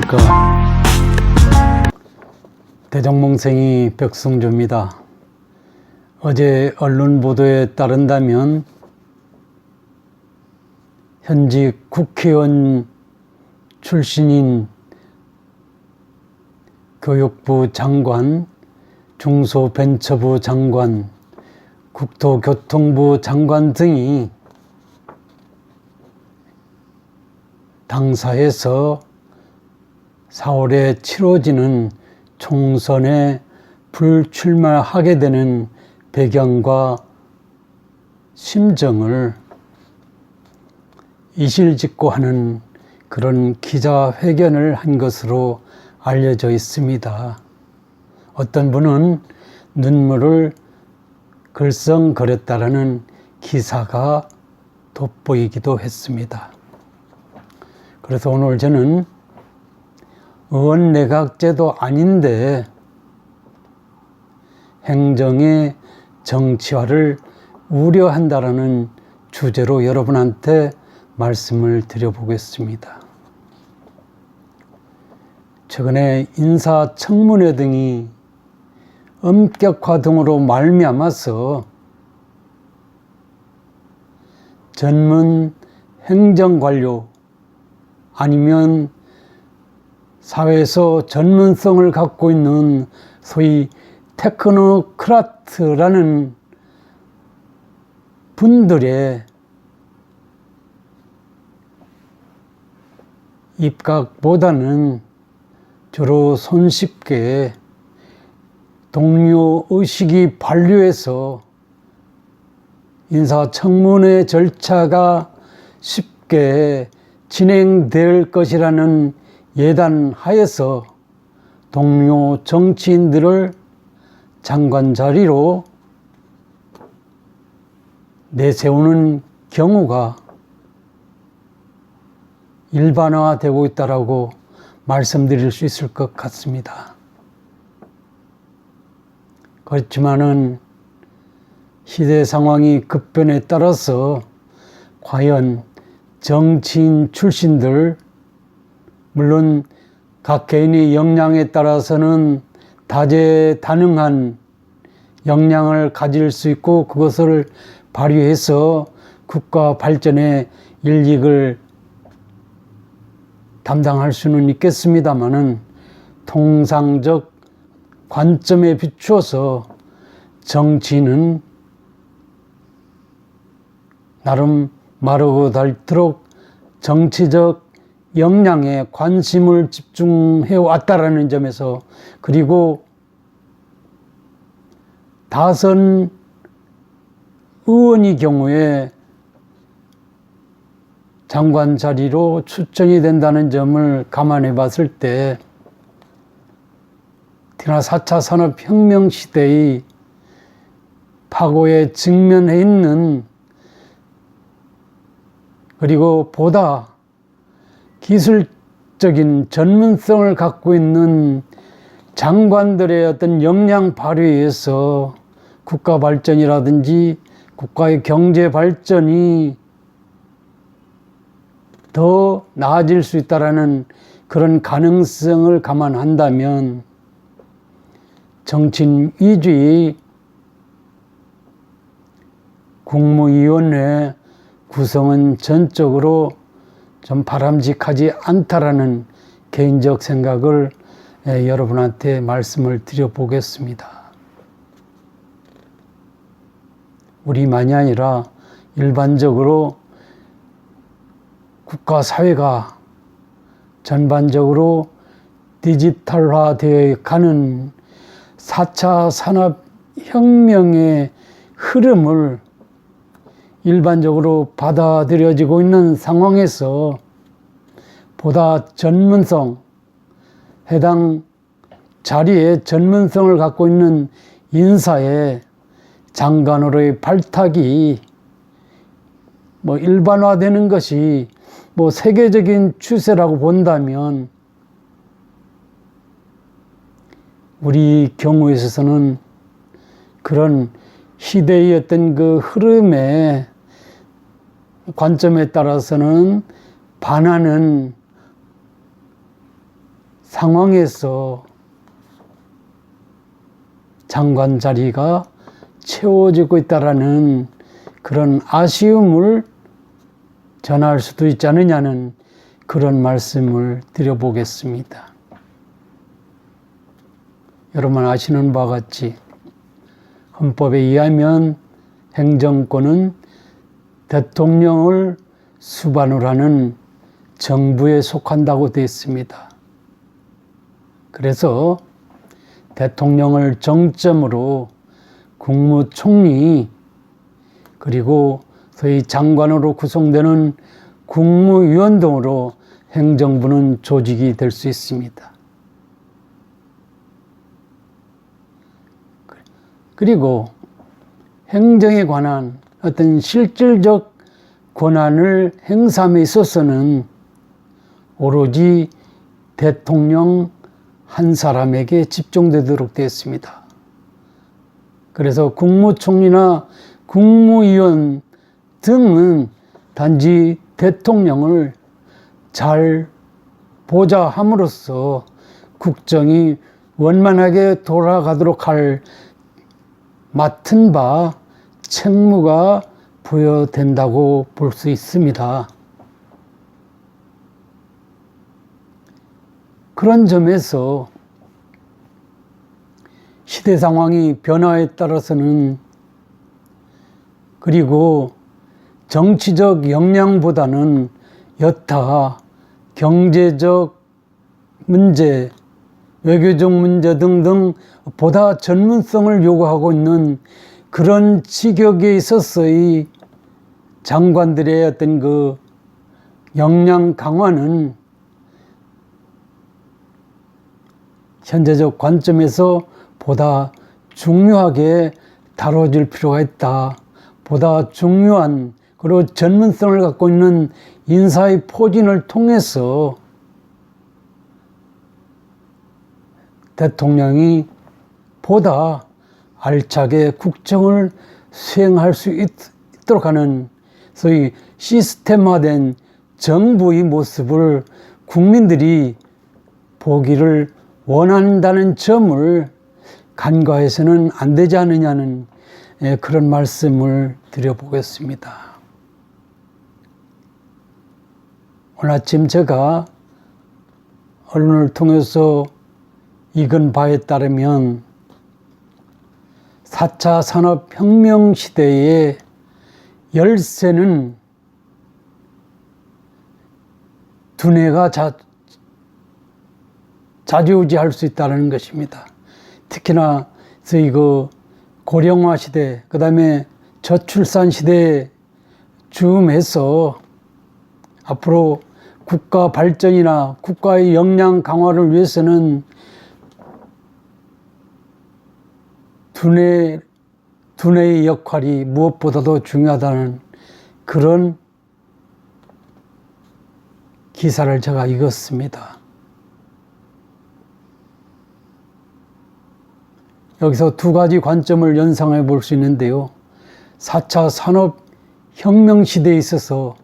안녕하십니까. 대정몽생이 백승조입니다. 어제 언론 보도에 따른다면 현직 국회의원 출신인 교육부 장관, 중소벤처부 장관, 국토교통부 장관 등이 당사에서 4월에 치러지는 총선에 불출마하게 되는 배경과 심정을 이실직고하는 그런 기자회견을 한 것으로 알려져 있습니다. 어떤 분은 눈물을 글썽거렸다라는 기사가 돋보이기도 했습니다. 그래서 오늘 저는 의원내각제도 아닌데 행정의 정치화를 우려한다라는 주제로 여러분한테 말씀을 드려보겠습니다. 최근에 인사청문회 등이 엄격화 등으로 말미암아서 전문 행정관료 아니면 사회에서 전문성을 갖고 있는 소위 테크노크라트라는 분들의 입각보다는 주로 손쉽게 동료 의식이 반류해서 인사청문회 절차가 쉽게 진행될 것이라는 예단 하에서 동료 정치인들을 장관 자리로 내세우는 경우가 일반화되고 있다고 말씀드릴 수 있을 것 같습니다. 그렇지만은 시대 상황이 급변에 따라서 과연 정치인 출신들, 물론 각 개인의 역량에 따라서는 다재다능한 역량을 가질 수 있고 그것을 발휘해서 국가 발전에 일익을 담당할 수는 있겠습니다마는 통상적 관점에 비추어서 정치인은 나름 마르고 닳도록 정치적 역량에 관심을 집중해 왔다라는 점에서, 그리고 다선 의원의 경우에 장관 자리로 추천이 된다는 점을 감안해 봤을 때 특히나 4차 산업혁명 시대의 파고에 직면해 있는, 그리고 보다 기술적인 전문성을 갖고 있는 장관들의 어떤 역량 발휘에서 국가 발전이라든지 국가의 경제 발전이 더 나아질 수 있다라는 그런 가능성을 감안한다면 정치인 위주의 국무위원회 구성은 전적으로 좀 바람직하지 않다라는 개인적 생각을 여러분한테 말씀을 드려보겠습니다. 우리만이 아니라 일반적으로 국가 사회가 전반적으로 디지털화되어 가는 4차 산업혁명의 흐름을 일반적으로 받아들여지고 있는 상황에서 보다 전문성, 해당 자리에 전문성을 갖고 있는 인사의 장관으로의 발탁이 일반화되는 것이 세계적인 추세라고 본다면 우리 경우에 있어서는 그런 시대의 어떤 그 흐름의 관점에 따라서는 반하는 상황에서 장관 자리가 채워지고 있다라는 그런 아쉬움을 전할 수도 있지 않느냐는 그런 말씀을 드려보겠습니다. 여러분 아시는 바와 같이 헌법에 의하면 행정권은 대통령을 수반을 하는 정부에 속한다고 되어 있습니다. 그래서 대통령을 정점으로 국무총리 그리고 소위 장관으로 구성되는 국무위원 등으로 행정부는 조직이 될 수 있습니다. 그리고 행정에 관한 어떤 실질적 권한을 행사함에 있어서는 오로지 대통령 한 사람에게 집중되도록 되어 있습니다. 그래서 국무총리나 국무위원 등은 단지 대통령을 잘 보좌함으로써 국정이 원만하게 돌아가도록 할 맡은 바 책무가 부여된다고 볼 수 있습니다. 그런 점에서 시대 상황이 변화에 따라서는 그리고 정치적 역량보다는 여타 경제적 문제, 외교적 문제 등등 보다 전문성을 요구하고 있는 그런 직역에 있어서의 장관들의 어떤 그 역량 강화는 현재적 관점에서 보다 중요하게 다뤄질 필요가 있다. 보다 중요한 그리고 전문성을 갖고 있는 인사의 포진을 통해서 대통령이 보다 알차게 국정을 수행할 수 있도록 하는 소위 시스템화된 정부의 모습을 국민들이 보기를 원한다는 점을 간과해서는 안 되지 않느냐는 그런 말씀을 드려보겠습니다. 오늘 아침 제가 언론을 통해서 읽은 바에 따르면 4차 산업혁명 시대의 열쇠는 두뇌가 좌지우지할 수 있다는 것입니다. 특히나 저희 그 고령화 시대, 그 다음에 저출산 시대에 즈음해서 앞으로 국가 발전이나 국가의 역량 강화를 위해서는 두뇌의 역할이 무엇보다도 중요하다는 그런 기사를 제가 읽었습니다. 여기서 두 가지 관점을 연상해 볼 수 있는데요. 4차 산업혁명 시대에 있어서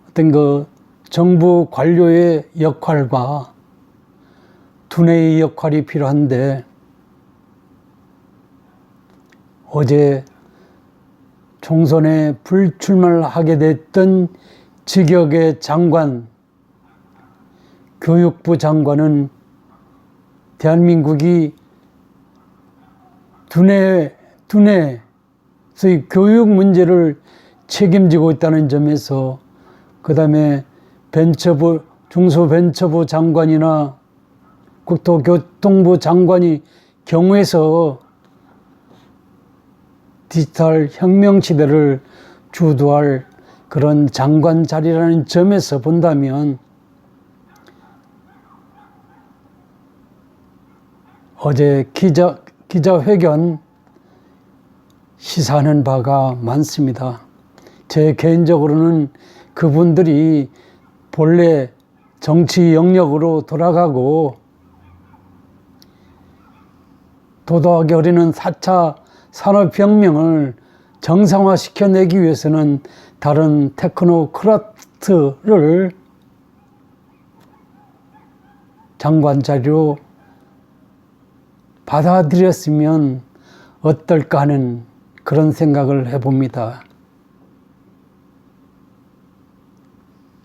어떤 그 정부 관료의 역할과 두뇌의 역할이 필요한데 어제 총선에 불출마를 하게 됐던 직역의 장관, 교육부 장관은 대한민국이 소위 교육 문제를 책임지고 있다는 점에서 그 다음에 중소벤처부 장관이나 국토교통부 장관이 경우에서 디지털 혁명 시대를 주도할 그런 장관 자리라는 점에서 본다면 어제 기자회견 시사하는 바가 많습니다. 제 개인적으로는 그분들이 본래 정치 영역으로 돌아가고 도도하게 우리는 4차 산업혁명을 정상화시켜내기 위해서는 다른 테크노크라트를 장관 자리로 받아들였으면 어떨까 하는 그런 생각을 해봅니다.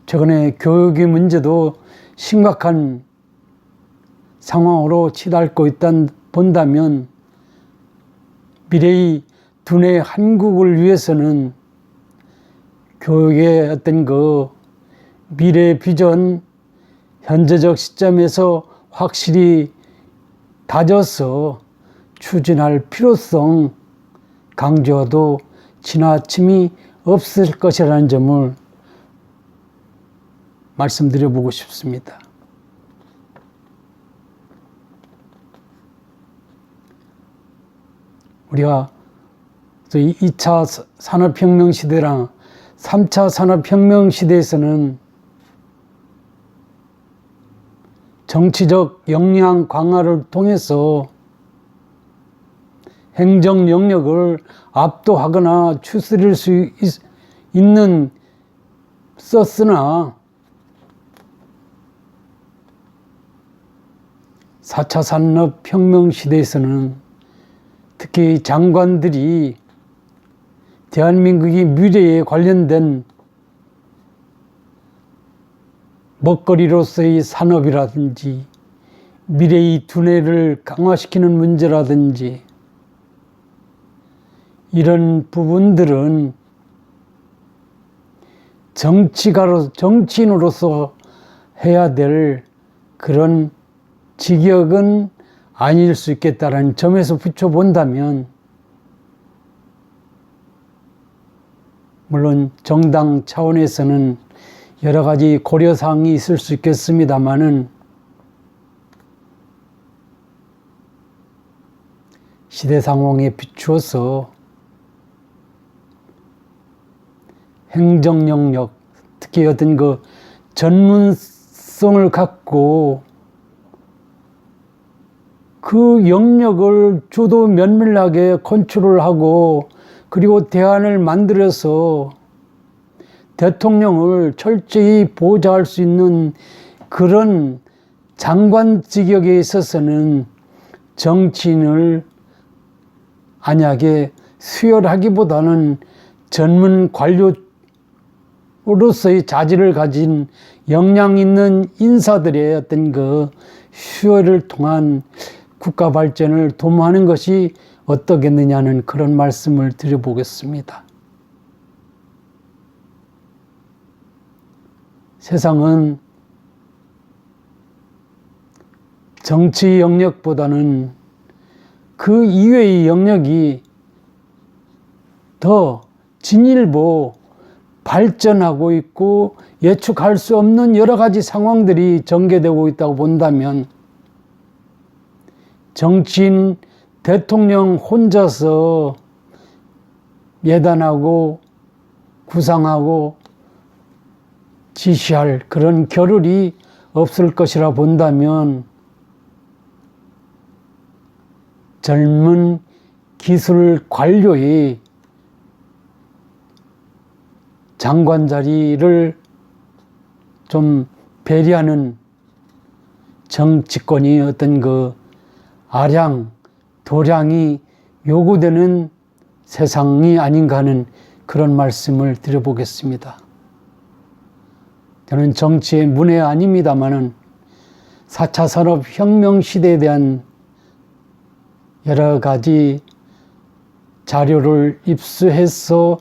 최근에 교육의 문제도 심각한 상황으로 치닫고 있다 본다면 미래의 두뇌 한국을 위해서는 교육의 어떤 그 미래 비전, 현재적 시점에서 확실히 다져서 추진할 필요성 강조도 지나침이 없을 것이라는 점을 말씀드려보고 싶습니다. 우리가 2차 산업혁명 시대랑 3차 산업혁명 시대에서는 정치적 역량 강화를 통해서 행정 영역을 압도하거나 추스릴 수 있는 썼으나 4차 산업혁명 시대에서는 특히 장관들이 대한민국의 미래에 관련된 먹거리로서의 산업이라든지 미래의 두뇌를 강화시키는 문제라든지 이런 부분들은 정치인으로서 해야 될 그런 직역은 아닐 수 있겠다는 점에서 비춰본다면 물론 정당 차원에서는 여러 가지 고려사항이 있을 수 있겠습니다마는 시대 상황에 비추어서 행정 영역, 특히 어떤 그 전문성을 갖고 그 영역을 주도 면밀하게 컨트롤하고 그리고 대안을 만들어서 대통령을 철저히 보좌할 수 있는 그런 장관 직역에 있어서는 정치인을 안약에 수혈하기보다는 전문 관료로서의 자질을 가진 역량 있는 인사들의 어떤 그 수혈을 통한 국가 발전을 도모하는 것이 어떻겠느냐는 그런 말씀을 드려보겠습니다. 세상은 정치 영역보다는 그 이외의 영역이 더 진일보 발전하고 있고 예측할 수 없는 여러 가지 상황들이 전개되고 있다고 본다면 정치인 대통령 혼자서 예단하고 구상하고 지시할 그런 겨를이 없을 것이라 본다면 젊은 기술 관료의 장관 자리를 좀 배려하는 정치권이 어떤 그 아량, 도량이 요구되는 세상이 아닌가 하는 그런 말씀을 드려보겠습니다. 저는 정치의 문외 아닙니다마는 4차 산업혁명 시대에 대한 여러 가지 자료를 입수해서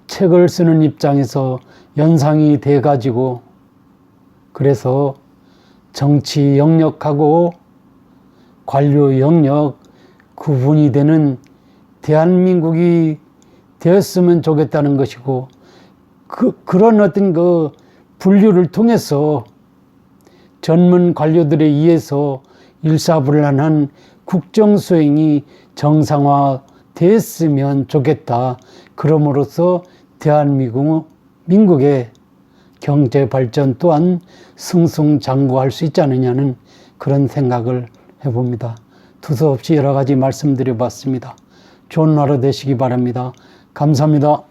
책을 쓰는 입장에서 연상이 돼가지고 그래서 정치 영역하고 관료 영역 구분이 되는 대한민국이 되었으면 좋겠다는 것이고 그런 어떤 그 분류를 통해서 전문 관료들에 의해서 일사불란한 국정수행이 정상화됐으면 좋겠다. 그럼으로써 대한민국의 경제 발전 또한 승승장구할 수 있지 않느냐는 그런 생각을 해봅니다. 두서없이 여러 가지 말씀드려 봤습니다. 좋은 하루 되시기 바랍니다. 감사합니다.